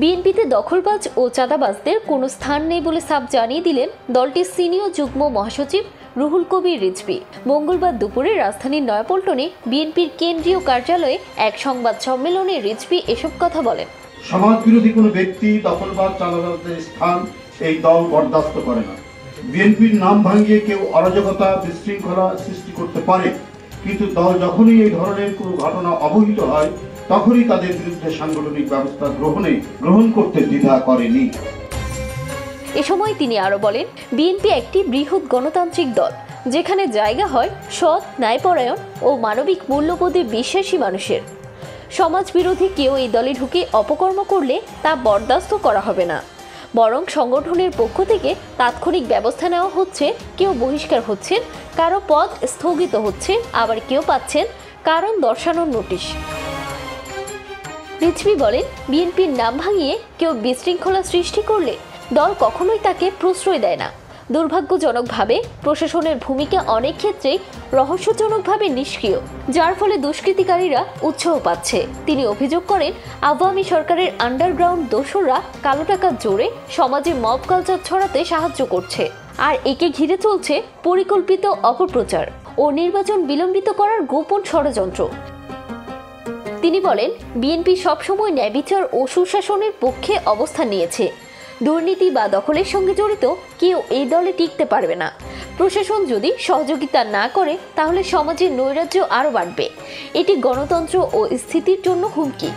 বিএনপিতে দখলবাজ ও চাঁদাবাজদের কোনো স্থান নেই বলে সাফ জানিয়ে দিলেন দলটির সিনিয়র যুগ্ম মহাসচিব রুহুল কবির রিজভী। মঙ্গলবার দুপুরে রাজধানীর নয়াপল্টনে বিএনপির কেন্দ্রীয় কার্যালয়ে এক সংবাদ সম্মেলনে রিজভী এসব কথা বলেন। সমাজ বিরোধী কোনো ব্যক্তি, দখলবাজ, চাঁদাবাজদের স্থান এই দল বরদাস্ত করে না। বিএনপির নাম ভাঙিয়ে কেউ অরাজকতা, বিশৃঙ্খলা সৃষ্টি করতে পারে, কিন্তু দল যখনই এই ধরনের কোনো ঘটনা অবহিত হয় তখনই তাদের বিরুদ্ধে সাংগঠনিক ব্যবস্থা গ্রহণ করতে দ্বিধা করেনি। এ সময় তিনি আরো বলেন, বিএনপি একটি বৃহৎ গণতান্ত্রিক দল, যেখানে জায়গা হয় সৎ, ন্যায়পরায়ণ ও মানবিক মূল্যবোধে বিশ্বাসী মানুষের। সমাজ বিরোধী কেউ এই দলে ঢুকে অপকর্ম করলে তা বরদাস্ত করা হবে না, বরং সংগঠনের পক্ষ থেকে তাৎক্ষণিক ব্যবস্থা নেওয়া হচ্ছে। কেউ বহিষ্কার হচ্ছেন, কারো পদ স্থগিত হচ্ছে, আবার কেউ পাচ্ছেন কারণ দর্শানোর নোটিশ। রিজভী বলেন, বিএনপির নাম ভাঙিয়ে কেউ বিশৃঙ্খলা সৃষ্টি করলে দল কখনোই তাকে প্রশ্রয় দেয় না। দুর্ভাগ্যজনকভাবে প্রশাসনের ভূমিকা অনেক ক্ষেত্রেই রহস্যজনকভাবে নিষ্ক্রিয়, যার ফলে দুষ্কৃতিকারীরা উৎসাহ পাচ্ছে। তিনি অভিযোগ করেন, আওয়ামী সরকারের আন্ডারগ্রাউন্ড দোসররা কালো টাকা জোরে সমাজে মব কালচার ছড়াতে সাহায্য করছে, আর একে ঘিরে চলছে পরিকল্পিত অপপ্রচার ও নির্বাচন বিলম্বিত করার গোপন ষড়যন্ত্র। তিনি বলেন, বিএনপি সবসময় ন্যায়বিচার ও সুশাসনের পক্ষে অবস্থান নিয়েছে। দুর্নীতি বা দখলের সঙ্গে জড়িত কেউ এই দলে টিকতে পারবে না। প্রশাসন যদি সহযোগিতা না করে তাহলে সমাজের নৈরাজ্য আরও বাড়বে। এটি গণতন্ত্র ও স্থিতির জন্য হুমকি।